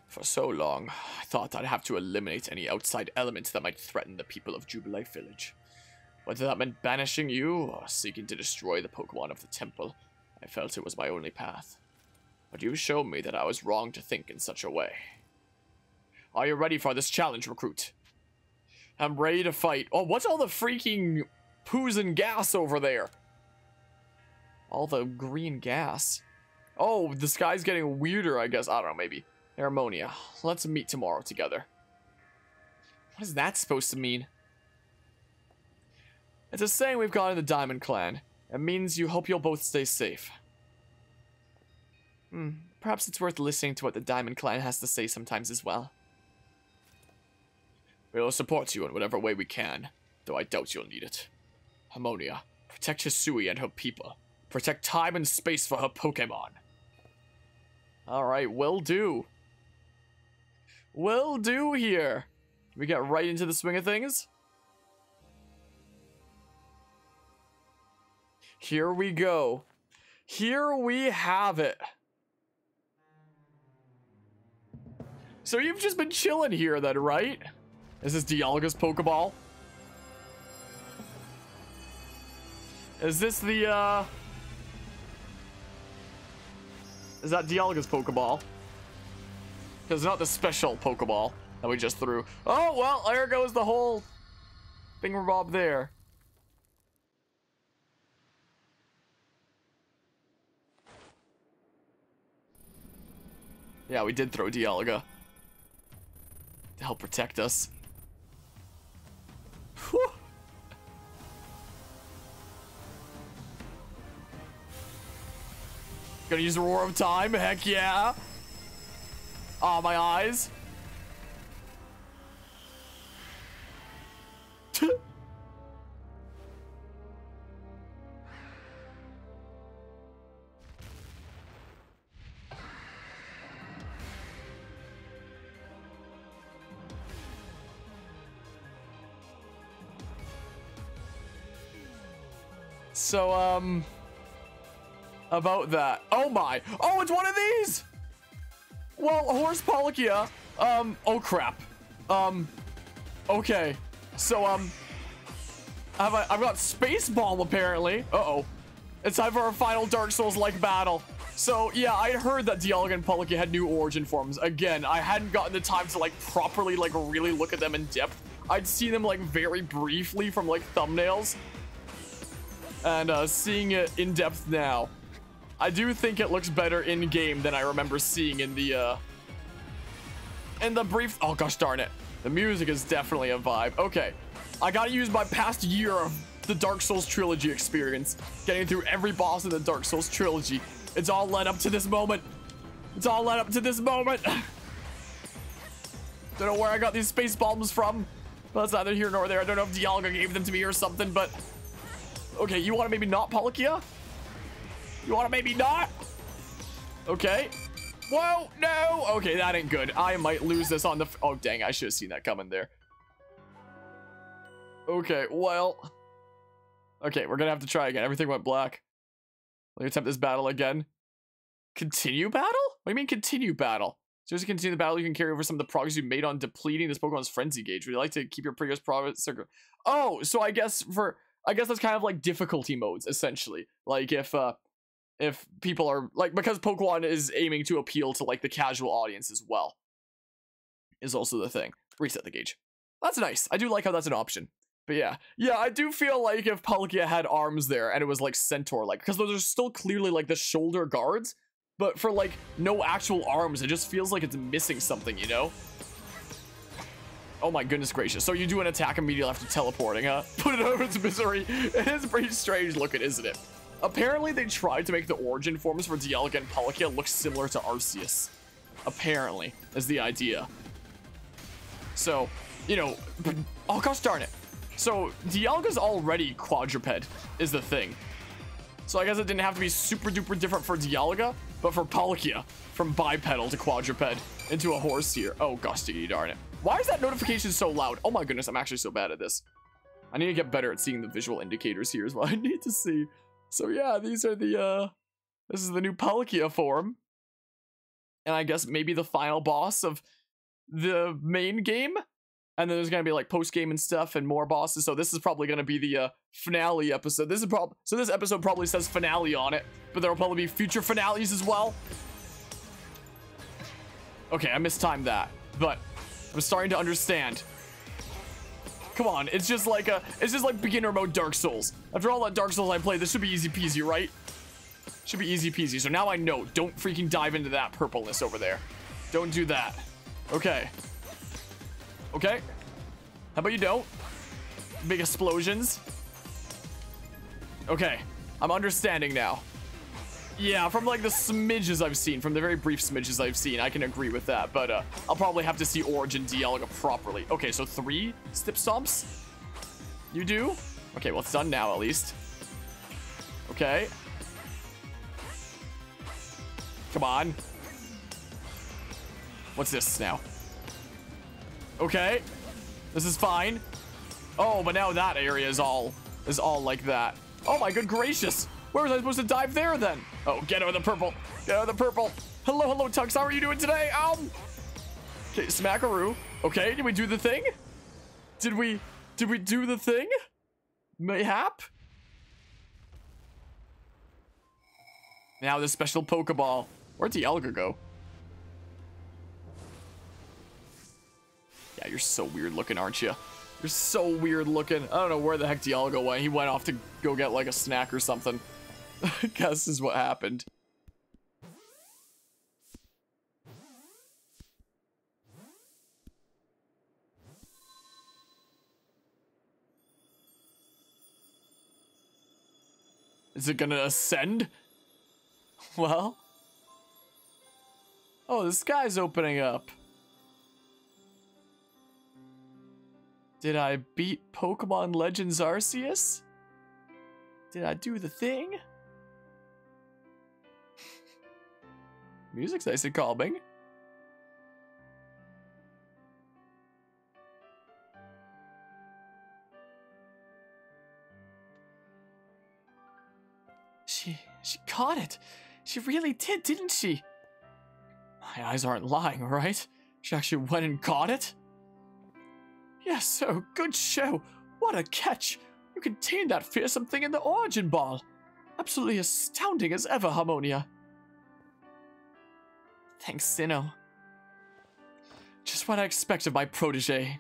For so long, I thought I'd have to eliminate any outside elements that might threaten the people of Jubilife Village. Whether that meant banishing you or seeking to destroy the Pokemon of the temple, I felt it was my only path. But you showed me that I was wrong to think in such a way. Are you ready for this challenge, recruit? I'm ready to fight. Oh, what's all the freaking poos and gas over there? All the green gas. Oh, the sky's getting weirder, I guess. I don't know, maybe. Harmonia, let's meet tomorrow together. What is that supposed to mean? It's a saying we've got in the Diamond Clan. It means you hope you'll both stay safe. Perhaps it's worth listening to what the Diamond Clan has to say sometimes as well. We'll support you in whatever way we can, though I doubt you'll need it. Harmonia, protect Hisui and her people. Protect time and space for her Pokemon. Alright, will do. Will do here. Can we get right into the swing of things? Here we go. Here we have it. So you've just been chilling here then, right? Is this Dialga's Pokeball? Is this the, Is that Dialga's Pokeball? Because it's not the special Pokeball that we just threw. Oh, well, there goes the whole thingamabob there. Yeah, we did throw Dialga to help protect us. Whew. Gonna use the Roar of Time, heck yeah. Ah, my eyes. So, about that. Oh my. Oh, it's one of these! Well, Horse Palkia, oh crap. Okay. So, I've got Space Bomb apparently. Uh-oh. It's time for a final Dark Souls-like battle. So, yeah, I heard that Dialga and Palkia had new origin forms. Again, I hadn't gotten the time to, like, properly, like, really look at them in depth. I'd seen them, like, very briefly from, like, thumbnails. And, seeing it in depth now. I do think it looks better in-game than I remember seeing in the brief... Oh, gosh darn it. The music is definitely a vibe. Okay. I gotta use my past year of the Dark Souls trilogy experience. Getting through every boss in the Dark Souls trilogy. It's all led up to this moment. It's all led up to this moment. Don't know where I got these space bombs from. But that's neither here nor there. I don't know if Dialga gave them to me or something, but... Okay, you want to maybe not Palkia? You want to maybe not? Okay. Whoa, no. Okay, that ain't good. I might lose this on the... Oh, dang, I should have seen that coming there. Okay, well... Okay, we're gonna have to try again. Everything went black. Let me attempt this battle again. Continue battle? What do you mean continue battle? So as you continue the battle, you can carry over some of the progress you made on depleting this Pokemon's frenzy gauge. Would you like to keep your previous progress? Oh, so I guess that's kind of like difficulty modes, essentially. Like if people are like, because Pokemon is aiming to appeal to like the casual audience as well, is also the thing. Reset the gauge. That's nice. I do like how that's an option. But yeah, I do feel like if Palkia had arms there and it was like Centaur-like, because those are still clearly like the shoulder guards, but for like no actual arms, it just feels like it's missing something, you know? Oh my goodness gracious. So you do an attack immediately after teleporting, huh? Put it over its misery. It is pretty strange looking, isn't it? Apparently they tried to make the origin forms for Dialga and Palkia look similar to Arceus. Apparently, is the idea. So, you know, oh gosh darn it. So, Dialga's already quadruped, is the thing. So I guess it didn't have to be super duper different for Dialga, but for Palkia, from bipedal to quadruped into a horse here. Oh gosh darn it. Why is that notification so loud? Oh my goodness, I'm actually so bad at this. I need to get better at seeing the visual indicators here is what I need to see. So yeah, these are the, this is the new Palkia form. and I guess maybe the final boss of the main game. And then there's gonna be like post game and stuff and more bosses. So this is probably gonna be the finale episode. This episode probably says finale on it, but there will probably be future finales as well. Okay, I mistimed that, but I'm starting to understand. Come on, it's just like beginner mode Dark Souls. After all that Dark Souls I played, this should be easy peasy, right? Should be easy peasy. So now I know. Don't freaking dive into that purpleness over there. Don't do that. Okay. Okay. How about you don't? Big explosions. Okay. I'm understanding now. Yeah, from like the smidges I've seen, from the very brief smidges I've seen, I can agree with that. But I'll probably have to see Origin Dialga properly. Okay, so 3 Stip Stomps. You do? Okay, well, it's done now at least. Okay. Come on. What's this now? Okay. This is fine. Oh, but now that area is all like that. Oh my good gracious. Where was I supposed to dive there then? Oh, get out of the purple. Get out of the purple. Hello, hello, Tux. How are you doing today? Okay, Smackaroo. Okay, did we do the thing? Did we do the thing? Mayhap? Now the special Pokeball. Where'd Dialga go? Yeah, you're so weird looking, aren't you? You're so weird looking. I don't know where the heck Dialga went. He went off to go get like a snack or something. I guess is what happened. Is it gonna ascend? Well. Oh, the sky's opening up. Did I beat Pokemon Legends Arceus? Did I do the thing? Music's nice and calming. She caught it. She really did, didn't she? My eyes aren't lying, right? She actually went and caught it? Yes, oh, good show. What a catch. You contained that fearsome thing in the Origin Ball. Absolutely astounding as ever, Harmonia. Thanks, Sinnoh. Just what I expect of my protege.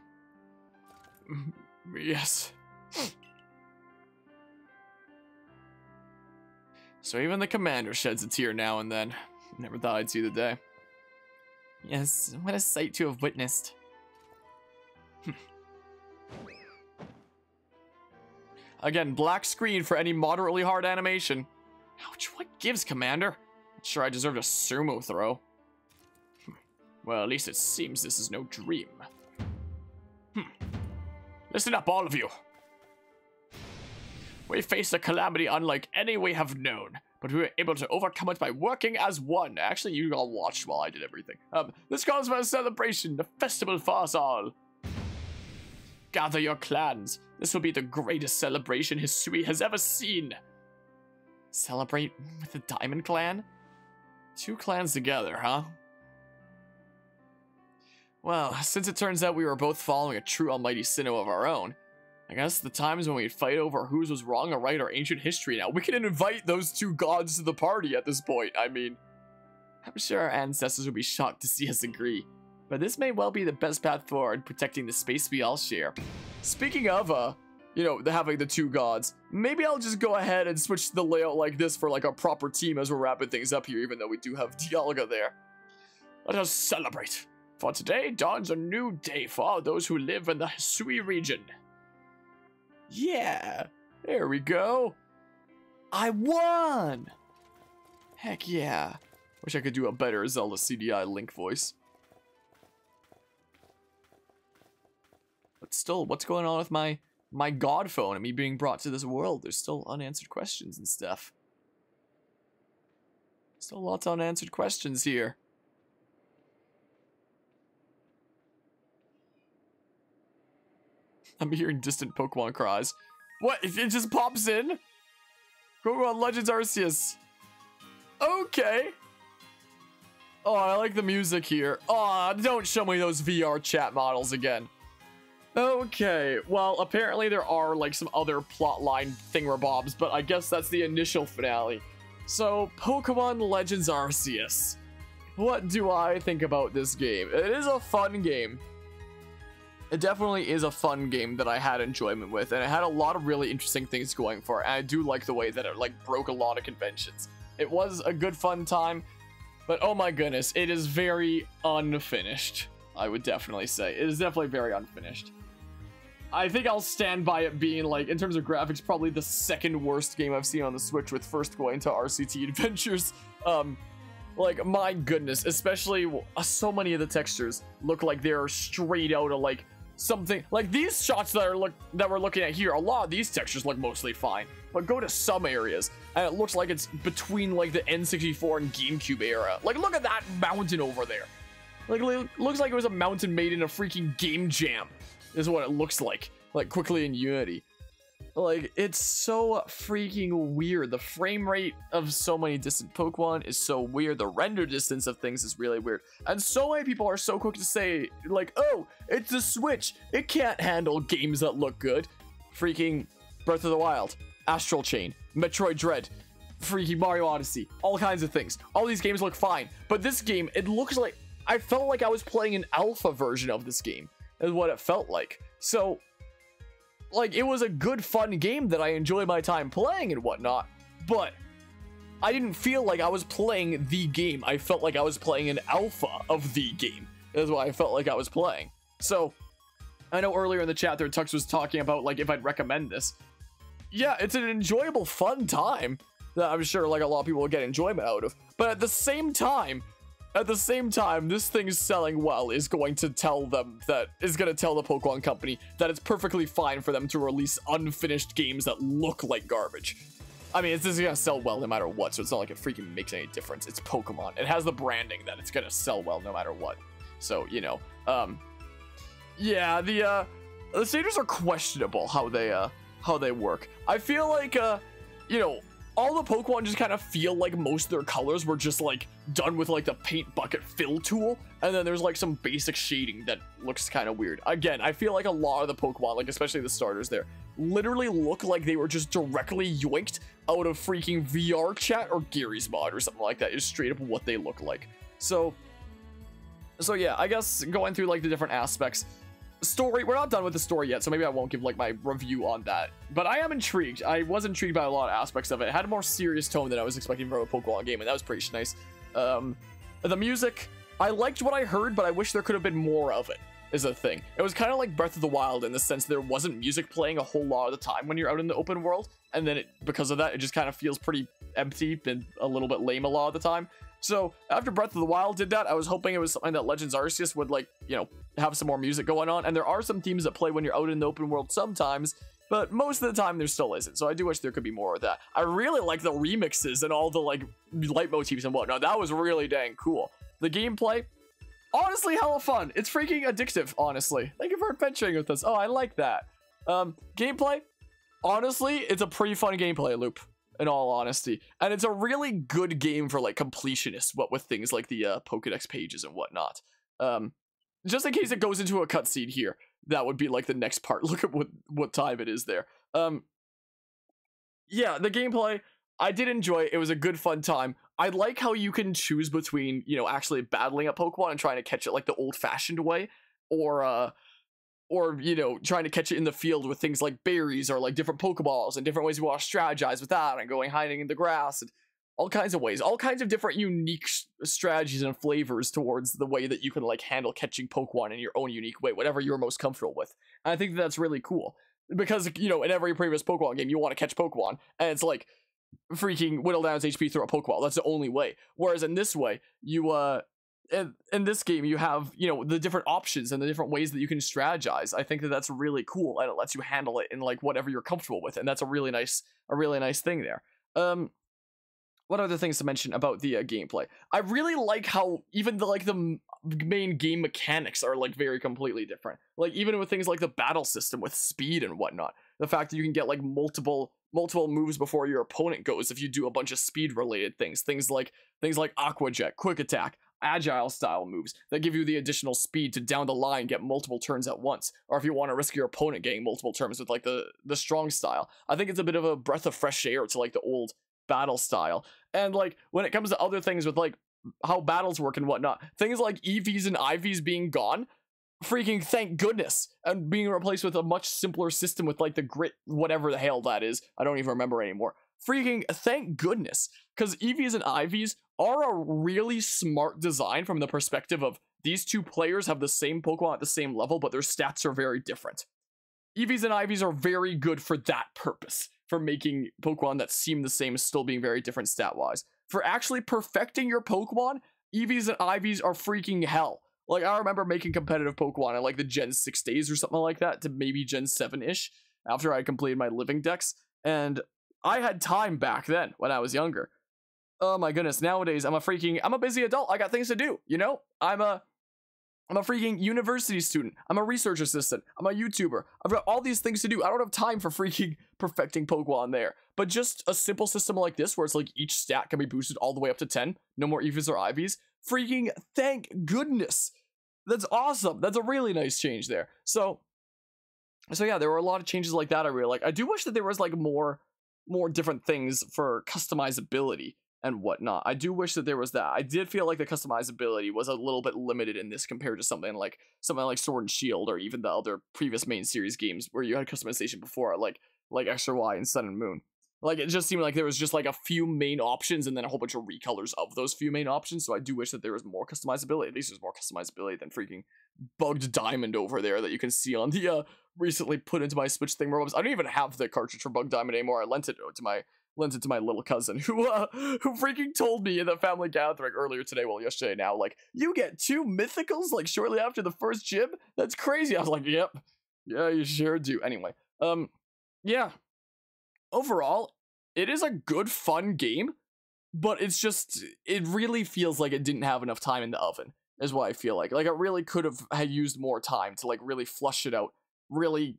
Yes. So even the commander sheds a tear now and then. Never thought I'd see the day. Yes, what a sight to have witnessed. Again, black screen for any moderately hard animation. Ouch, what gives, Commander? Not sure I deserved a sumo throw. Well, at least it seems this is no dream. Listen up, all of you. We faced a calamity unlike any we have known, but we were able to overcome it by working as one. Actually, you all watched while I did everything. This calls for a celebration, a festival for us all. Gather your clans. This will be the greatest celebration Hisui has ever seen. Celebrate with the Diamond Clan? 2 clans together, huh? Well, since it turns out we were both following a true almighty Sinnoh of our own, I guess the times when we'd fight over whose was wrong or right are ancient history now. We can invite those 2 gods to the party at this point, I mean. I'm sure our ancestors would be shocked to see us agree. But this may well be the best path forward, protecting the space we all share. Speaking of, you know, having the 2 gods, maybe I'll just go ahead and switch the layout like this for like a proper team as we're wrapping things up here, even though we do have Dialga there. Let us celebrate. For today dawns a new day for all those who live in the Hisui region. Yeah, there we go. I won! Heck yeah. Wish I could do a better Zelda CDI Link voice. But still, what's going on with my god phone and me being brought to this world? There's still unanswered questions and stuff. Still lots of unanswered questions here. I'm hearing distant Pokemon cries. What? It just pops in? Pokemon Legends Arceus. Okay. Oh, I like the music here. Oh, don't show me those VR chat models again. Okay, well, apparently there are, like, some other plotline thingamabobs, but I guess that's the initial finale. So, Pokemon Legends Arceus. What do I think about this game? It is a fun game. It definitely is a fun game that I had enjoyment with, and it had a lot of really interesting things going for it, and I do like the way that it, like, broke a lot of conventions. It was a good, fun time. But oh my goodness, it is very unfinished, I would definitely say. It is definitely very unfinished. I think I'll stand by it being, like, in terms of graphics, probably the second worst game I've seen on the Switch, with first going to RCT Adventures. Like, my goodness, especially so many of the textures look like they're straight out of, like, something. Like, these shots that we're looking at here, a lot of these textures look mostly fine. But go to some areas, and it looks like it's between, like, the N64 and GameCube era. Like, look at that mountain over there. Like, it looks like it was a mountain made in a freaking game jam, is what it looks like quickly in Unity. Like, it's so freaking weird. The frame rate of so many distant Pokemon is so weird. The render distance of things is really weird. And so many people are so quick to say, like, oh, it's a Switch. It can't handle games that look good. Freaking Breath of the Wild, Astral Chain, Metroid Dread, freaking Mario Odyssey, all kinds of things. All these games look fine. But this game, it looks like, I felt like I was playing an alpha version of this game, is what it felt like. So, like, it was a good, fun game that I enjoyed my time playing and whatnot, but I didn't feel like I was playing the game. I felt like I was playing an alpha of the game, is what I felt like I was playing. So, I know earlier in the chat there, Tux was talking about, like, if I'd recommend this. Yeah, it's an enjoyable, fun time that I'm sure, like, a lot of people will get enjoyment out of, but at the same time, this thing's selling well is going to tell the Pokemon Company that it's perfectly fine for them to release unfinished games that look like garbage. I mean, it's gonna sell well no matter what, so it's not like it freaking makes any difference. It's Pokemon. It has the branding that it's gonna sell well no matter what. So, you know, yeah, the stages are questionable how they work. I feel like, you know, all the Pokemon just kind of feel like most of their colors were just, like, done with, like, the paint bucket fill tool, and then there's, like, some basic shading that looks kind of weird. Again, I feel like a lot of the Pokemon, like, especially the starters there, literally look like they were just directly yoinked out of freaking VR chat or Gary's mod or something like that. Just straight up what they look like. So yeah, I guess going through, like, the different aspects. Story, we're not done with the story yet, so maybe I won't give, like, my review on that, but I am intrigued. I was intrigued by a lot of aspects of it. It had a more serious tone than I was expecting from a Pokemon game, and that was pretty nice. The music, I liked what I heard, but I wish there could have been more of it, is a thing. It was kind of like Breath of the Wild in the sense there wasn't music playing a whole lot of the time when you're out in the open world, and then because of that, it just kind of feels pretty empty and a little bit lame a lot of the time. So, after Breath of the Wild did that, I was hoping it was something that Legends Arceus would, like, you know, have some more music going on. And there are some themes that play when you're out in the open world sometimes, but most of the time there still isn't. So I do wish there could be more of that. I really like the remixes and all the, like, leitmotifs and whatnot. That was really dang cool. The gameplay, honestly, hella fun. It's freaking addictive, honestly. Thank you for adventuring with us. Oh, I like that. Gameplay, honestly, it's a pretty fun gameplay loop, in all honesty, and it's a really good game for, like, completionists, what with things like the Pokedex pages and whatnot. Just in case it goes into a cutscene here, that would be, like, the next part. Look at what time it is there. Yeah, the gameplay, I did enjoy it. It was a good, fun time. I like how you can choose between, you know, actually battling a Pokemon and trying to catch it, like, the old-fashioned way, or, you know, trying to catch it in the field with things like berries or, like, different Pokeballs and different ways you want to strategize with that and going hiding in the grass and all kinds of ways, all kinds of different unique strategies and flavors towards the way that you can, like, handle catching Pokemon in your own unique way, whatever you're most comfortable with. And I think that's really cool because, you know, in every previous Pokemon game, you want to catch Pokemon and it's like freaking whittle down its HP through a Pokeball. That's the only way. Whereas in this way, you, in this game, you have, you know, the different options and the different ways that you can strategize. I think that that's really cool, and it lets you handle it in, like, whatever you're comfortable with, and that's a really nice thing there. What other things to mention about the gameplay? I really like how even the main game mechanics are, like, very completely different. Like, even with things like the battle system with speed and whatnot, the fact that you can get, like, multiple moves before your opponent goes if you do a bunch of speed related things like Aqua Jet, Quick Attack, agile style moves that give you the additional speed to down the line get multiple turns at once, or if you want to risk your opponent getting multiple turns with like the strong style. I think it's a bit of a breath of fresh air to like the old battle style. And like when it comes to other things with like how battles work and whatnot, things like EVs and IVs being gone, freaking thank goodness, and being replaced with a much simpler system with like the grit, whatever the hell that is, I don't even remember anymore. Freaking thank goodness, because EVs and IVs are a really smart design from the perspective of these two players have the same Pokemon at the same level, but their stats are very different. EVs and IVs are very good for that purpose, for making Pokemon that seem the same still being very different stat-wise. For actually perfecting your Pokemon, EVs and IVs are freaking hell. Like, I remember making competitive Pokemon in like the Gen 6 days or something like that to maybe Gen 7-ish after I completed my living dex, and I had time back then when I was younger. Oh my goodness, nowadays I'm a busy adult. I got things to do, you know? I'm a freaking university student. I'm a research assistant. I'm a YouTuber. I've got all these things to do. I don't have time for freaking perfecting Pokemon there. But just a simple system like this where it's like each stat can be boosted all the way up to 10. No more EVs or IVs. Freaking thank goodness. That's awesome. That's a really nice change there. So yeah, there were a lot of changes like that I really like. I do wish that there was like more different things for customizability and whatnot. I do wish that there was that. I did feel like the customizability was a little bit limited in this compared to something like Sword and Shield, or even the other previous main series games where you had customization before, like X or Y and Sun and Moon. Like, it just seemed like there was just like a few main options and then a whole bunch of recolors of those few main options. So I do wish that there was more customizability. At least there's more customizability than freaking Bugged Diamond over there that you can see on the recently put into my Switch thing. I don't even have the cartridge for Bugged Diamond anymore. I lent it to my little cousin who freaking told me in the family gathering earlier today, well, yesterday now, like, you get 2 mythicals like shortly after the first gym? That's crazy. I was like, yep. Yeah, you sure do. Anyway, yeah. Overall, it is a good, fun game, but it's just, it really feels like it didn't have enough time in the oven, is what I feel like. Like, it really could have had used more time to, like, really flush it out, really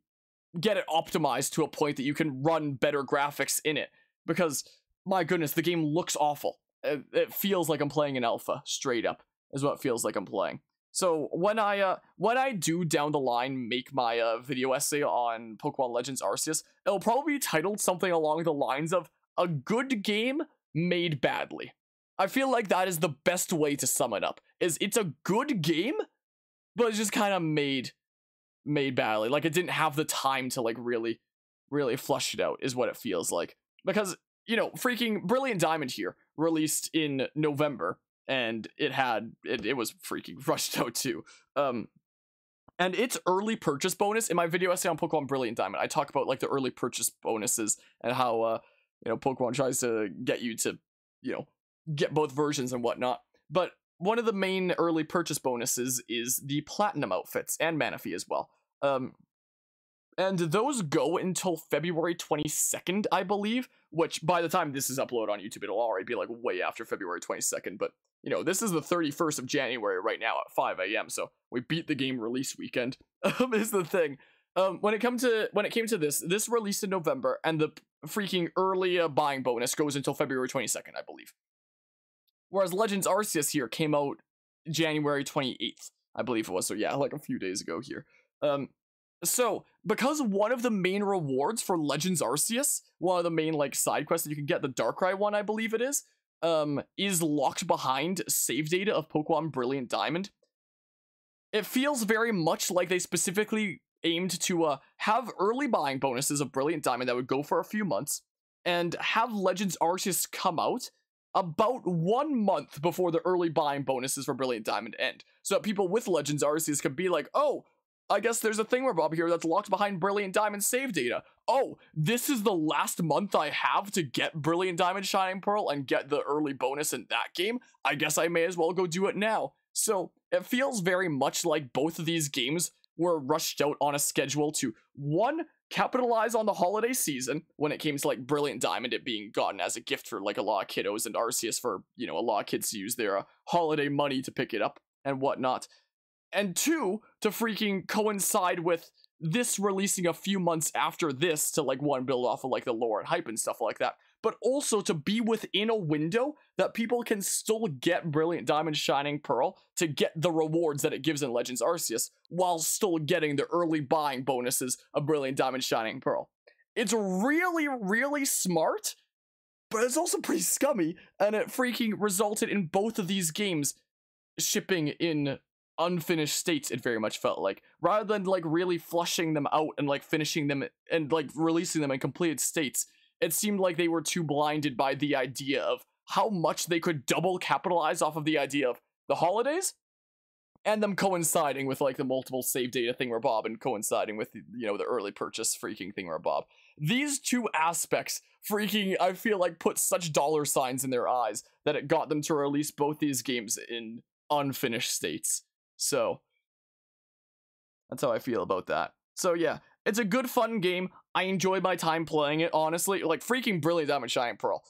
get it optimized to a point that you can run better graphics in it. Because, my goodness, the game looks awful. It feels like I'm playing an alpha, straight up, is what it feels like I'm playing. So when I do down the line make my video essay on Pokemon Legends Arceus, it'll probably be titled something along the lines of "A Good Game Made Badly." I feel like that is the best way to sum it up. It's a good game, but it's just kind of made badly. Like, it didn't have the time to like really flush it out, is what it feels like. Because, you know, freaking Brilliant Diamond here released in November, and it was freaking rushed out too. And its early purchase bonus, in my video essay on Pokemon Brilliant Diamond, I talk about like the early purchase bonuses and how you know, Pokemon tries to get you to, you know, get both versions and whatnot. But one of the main early purchase bonuses is the Platinum outfits and Manaphy as well. And those go until February 22nd, I believe, which by the time this is uploaded on YouTube, it'll already be like way after February 22nd. But, you know, this is the 31st of January right now at 5 a.m. So we beat the game release weekend, is the thing. When it came to this released in November, and the freaking early buying bonus goes until February 22nd, I believe. Whereas Legends Arceus here came out January 28th, I believe it was. So yeah, like a few days ago here. So, because one of the main rewards for Legends Arceus, one of the main, like, side quests that you can get, the Darkrai one, I believe it is locked behind save data of Pokemon Brilliant Diamond. It feels very much like they specifically aimed to have early buying bonuses of Brilliant Diamond that would go for a few months, and have Legends Arceus come out about 1 month before the early buying bonuses for Brilliant Diamond end. So that people with Legends Arceus could be like, oh, I guess there's a thingamabob here that's locked behind Brilliant Diamond save data. Oh, this is the last month I have to get Brilliant Diamond Shining Pearl and get the early bonus in that game. I guess I may as well go do it now. So it feels very much like both of these games were rushed out on a schedule to, one, capitalize on the holiday season when it came to like Brilliant Diamond, it being gotten as a gift for like a lot of kiddos, and Arceus for, you know, a lot of kids to use their holiday money to pick it up and whatnot. And two, to freaking coincide with this releasing a few months after this to, like, one, build off of, like, the lore and hype and stuff like that, but also to be within a window that people can still get Brilliant Diamond Shining Pearl to get the rewards that it gives in Legends Arceus, while still getting the early buying bonuses of Brilliant Diamond Shining Pearl. It's really, really smart, but it's also pretty scummy, and it freaking resulted in both of these games shipping in unfinished states. It very much felt like, rather than like really flushing them out and like finishing them and like releasing them in completed states, it seemed like they were too blinded by the idea of how much they could double capitalize off of the idea of the holidays and them coinciding with like the multiple save data thingamabob and coinciding with, you know, the early purchase freaking thingamabob. These two aspects freaking, I feel like, put such dollar signs in their eyes that it got them to release both these games in unfinished states. So that's how I feel about that. So yeah, it's a good fun game. I enjoyed my time playing it, honestly. Like, freaking Brilliant Diamond Shining Pearl,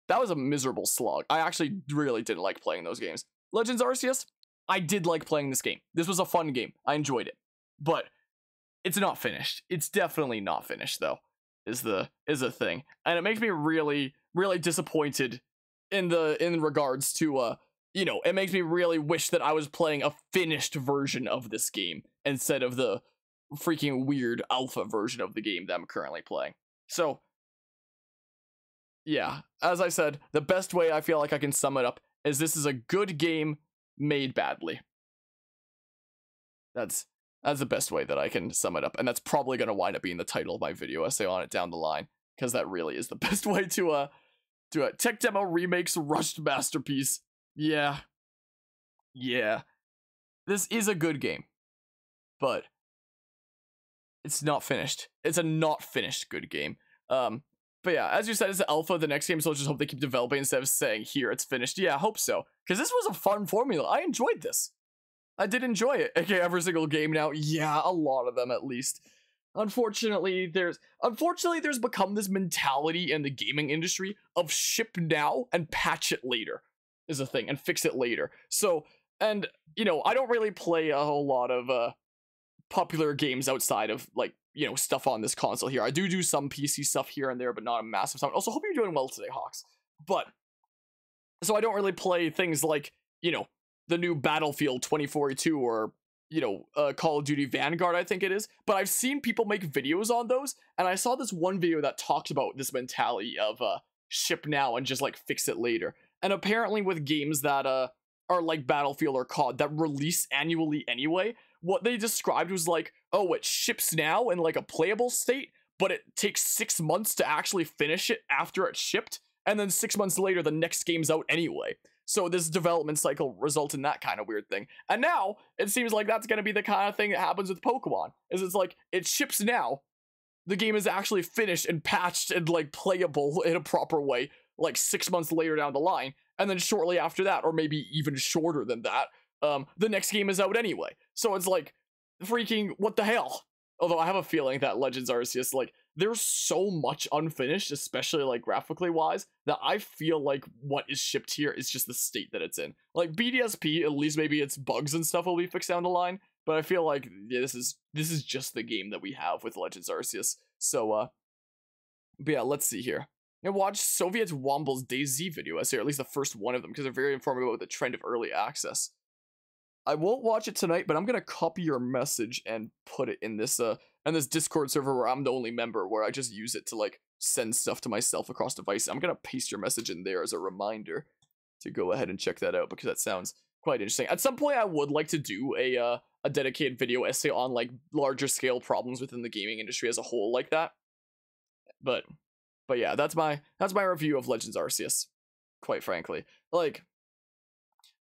that was a miserable slog. I actually really didn't like playing those games. Legends Arceus, I did like playing this game. This was a fun game. I enjoyed it. But it's not finished. It's definitely not finished, though, is the thing. And it makes me really, really disappointed in regards to you know, it makes me really wish that I was playing a finished version of this game instead of the freaking weird alpha version of the game that I'm currently playing. So, yeah, as I said, the best way I feel like I can sum it up is this is a good game made badly. That's the best way that I can sum it up, and that's probably going to wind up being the title of my video essay on it down the line, because that really is the best way to do it. Tech Demo Remakes Rushed Masterpiece. Yeah. This is a good game, but it's not finished. It's a not finished good game. But yeah, as you said, it's the alpha, the next game, so I'll just hope they keep developing instead of saying, here, it's finished. Yeah, I hope so, because this was a fun formula. I enjoyed this. I did enjoy it. Okay, every single game now. Yeah, a lot of them at least. Unfortunately, there's become this mentality in the gaming industry of ship now and patch it later is a thing, and fix it later. So, and, you know, I don't really play a whole lot of popular games outside of, like, you know, stuff on this console here. I do some PC stuff here and there, but not a massive amount. Also, hope you're doing well today, Hawks. But, so I don't really play things like, you know, the new Battlefield 2042 or, you know, Call of Duty Vanguard, I think it is. But I've seen people make videos on those, and I saw this one video that talked about this mentality of ship now and just, like, fix it later. And apparently with games that are like Battlefield or COD that release annually anyway, what they described was like, oh, it ships now in like a playable state, but it takes 6 months to actually finish it after it's shipped, and then 6 months later the next game's out anyway. So this development cycle results in that kind of weird thing. And now it seems like that's going to be the kind of thing that happens with Pokemon, is it's like, it ships now, the game is actually finished and patched and like playable in a proper way like 6 months later down the line, and then shortly after that, or maybe even shorter than that, the next game is out anyway. So it's like, freaking, what the hell? Although I have a feeling that Legends Arceus, like, there's so much unfinished, especially like graphically wise, that I feel like what is shipped here is just the state that it's in. Like BDSP, at least maybe its bugs and stuff will be fixed down the line, but I feel like, yeah, this is just the game that we have with Legends Arceus. So but yeah, let's see here. And watch Soviet Womble's DayZ video essay, or at least the first one of them, because they're very informative about the trend of early access. I won't watch it tonight, but I'm gonna copy your message and put it in this Discord server where I'm the only member, where I just use it to like send stuff to myself across devices. I'm gonna paste your message in there as a reminder to go ahead and check that out, because that sounds quite interesting. At some point, I would like to do a dedicated video essay on like larger scale problems within the gaming industry as a whole, like that. But yeah, that's my review of Legends Arceus. Quite frankly, like,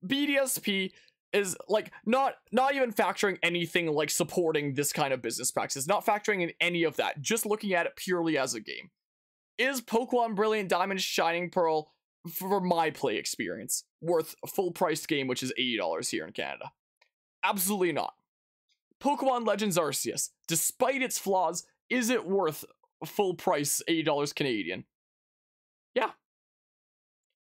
BDSP is like not even factoring anything like supporting this kind of business practices, not factoring in any of that, just looking at it purely as a game. Is Pokemon Brilliant Diamond Shining Pearl, for my play experience, worth a full-priced game, which is $80 here in Canada? Absolutely not. Pokemon Legends Arceus, despite its flaws, is it worth full price $80 Canadian?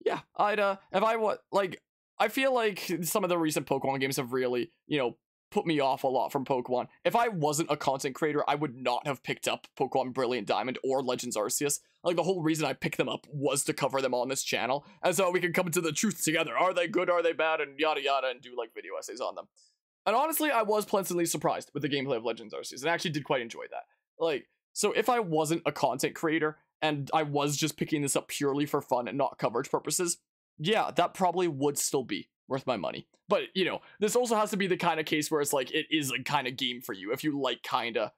Yeah, I'd if I what like I feel like some of the recent Pokemon games have really, you know, put me off a lot from Pokemon. If I wasn't a content creator, I would not have picked up Pokemon Brilliant Diamond or Legends Arceus. Like, the whole reason I picked them up was to cover them on this channel, and so we can come to the truth together. Are they good, are they bad, and yada yada, and do, like, video essays on them. And honestly, I was pleasantly surprised with the gameplay of Legends Arceus, and I actually did quite enjoy that. Like, so if I wasn't a content creator, and I was just picking this up purely for fun and not coverage purposes, yeah, that probably would still be worth my money. But, you know, this also has to be the kind of case where it's like, it is a kind of game for you. If you like kind of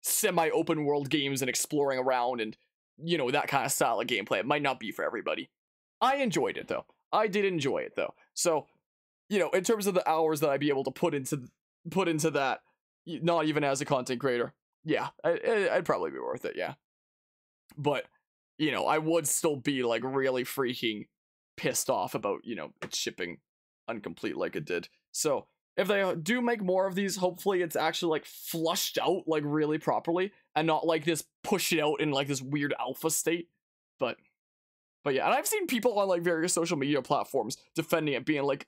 semi-open world games and exploring around and, you know, that kind of style of gameplay, it might not be for everybody. I enjoyed it, though. I did enjoy it, though. So, you know, in terms of the hours that I'd be able to put into that, not even as a content creator, yeah, it'd probably be worth it, yeah. But, you know, I would still be, like, really freaking pissed off about, you know, it shipping incomplete like it did. So if they do make more of these, hopefully it's actually like flushed out like really properly and not like this push it out in like this weird alpha state. But yeah, and I've seen people on like various social media platforms defending it, being like,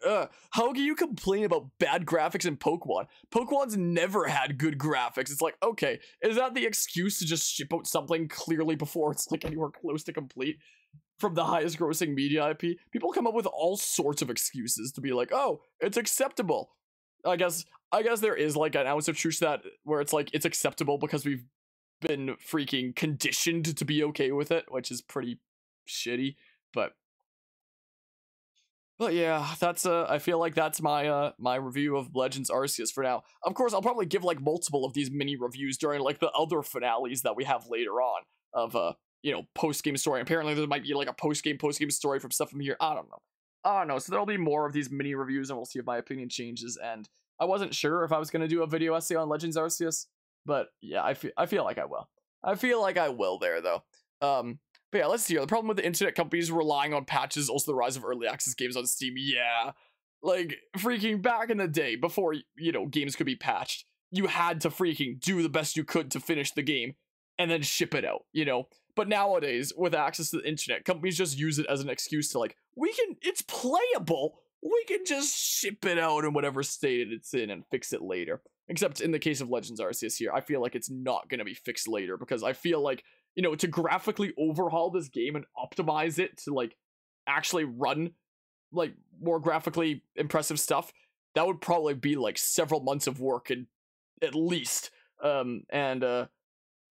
how can you complain about bad graphics in Pokemon? Pokemon's never had good graphics. It's like, okay, is that the excuse to just ship out something clearly before it's like anywhere close to complete? From the highest grossing media IP, people come up with all sorts of excuses to be like, oh, it's acceptable. I guess there is like an ounce of truth to that, where it's like, it's acceptable because we've been freaking conditioned to be okay with it, which is pretty shitty. But yeah, that's I feel like that's my my review of Legends Arceus for now. Of course, I'll probably give like multiple of these mini reviews during like the other finales that we have later on of you know, post-game story. Apparently there might be like a post-game story from stuff from here. I don't know. So there'll be more of these mini reviews, and we'll see if my opinion changes. And I wasn't sure if I was going to do a video essay on Legends Arceus, but yeah, I feel like I will. I feel like I will there, though. But yeah, let's see here. The problem with the internet companies relying on patches, also the rise of early access games on Steam. Yeah, like freaking back in the day, before, you know, games could be patched, you had to freaking do the best you could to finish the game and then ship it out, you know? But nowadays, with access to the internet, companies just use it as an excuse to like, it's playable, we can just ship it out in whatever state it's in and fix it later. Except in the case of Legends Arceus here, I feel like it's not going to be fixed later, because I feel like, you know, to graphically overhaul this game and optimize it to like actually run like more graphically impressive stuff, that would probably be like several months of work, and at least, and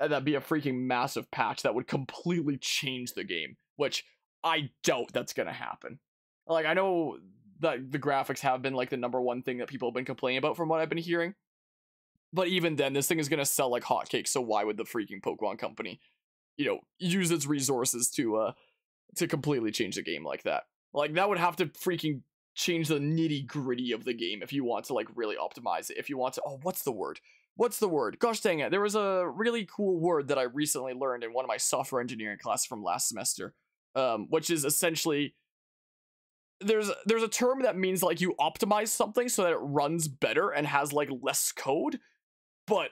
that'd be a freaking massive patch that would completely change the game, which I doubt that's gonna happen. Like, I know that the graphics have been like the #1 thing that people have been complaining about from what I've been hearing, but even then, this thing is gonna sell like hotcakes, so why would the freaking Pokemon company, you know, use its resources to completely change the game like that? Like, that would have to freaking change the nitty gritty of the game if you want to like really optimize it. If you want to, what's the word? Gosh dang it. There was a really cool word that I recently learned in one of my software engineering classes from last semester, which is essentially, there's a term that means like you optimize something so that it runs better and has like less code, but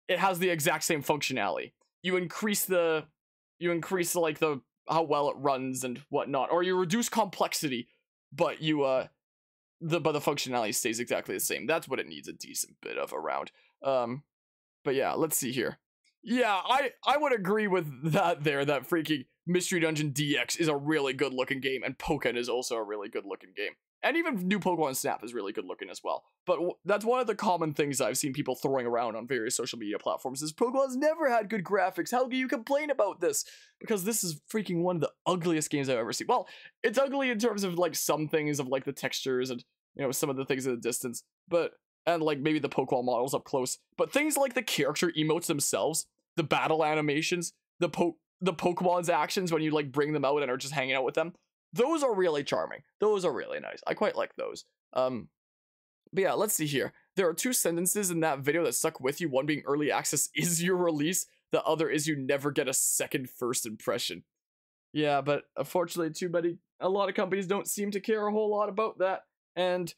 it has the exact same functionality. You increase like the how well it runs and whatnot, or you reduce complexity, but the functionality stays exactly the same. That's what it needs a decent bit of around. But yeah, let's see here. Yeah, I would agree with that there, that freaking Mystery Dungeon DX is a really good looking game, and Pokken is also a really good looking game. And even new Pokemon Snap is really good looking as well. But that's one of the common things I've seen people throwing around on various social media platforms is Pokemon's never had good graphics. How can you complain about this? Because this is freaking one of the ugliest games I've ever seen. Well, it's ugly in terms of like some things of like the textures and, you know, some of the things in the distance, and like maybe the Pokemon models up close. But things like the character emotes themselves, the battle animations, the Pokemon's actions when you like bring them out and are just hanging out with them, those are really charming. Those are really nice. I quite like those. But yeah, let's see here. There are 2 sentences in that video that stuck with you. One being early access is your release. The other is you never get a second first impression. Yeah, but unfortunately a lot of companies don't seem to care a whole lot about that. And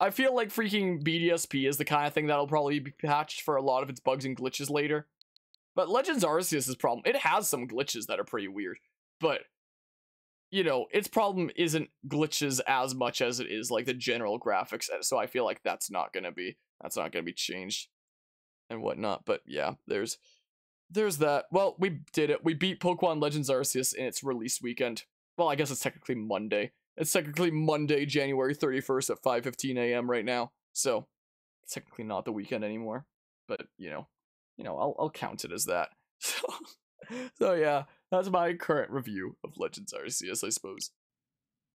I feel like freaking BDSP is the kind of thing that'll probably be patched for a lot of its bugs and glitches later. But Legends Arceus' problem, it has some glitches that are pretty weird, but, you know, its problem isn't glitches as much as it is like the general graphics, so I feel like that's not gonna be That's not gonna be changed and whatnot. But yeah, there's that. Well, we did it. We beat Pokemon Legends Arceus in its release weekend. Well, I guess it's technically Monday. It's technically Monday, January 31st at 5:15 a.m. right now. So it's technically not the weekend anymore. But you know, I'll count it as that. So yeah, that's my current review of Legends Arceus, I suppose.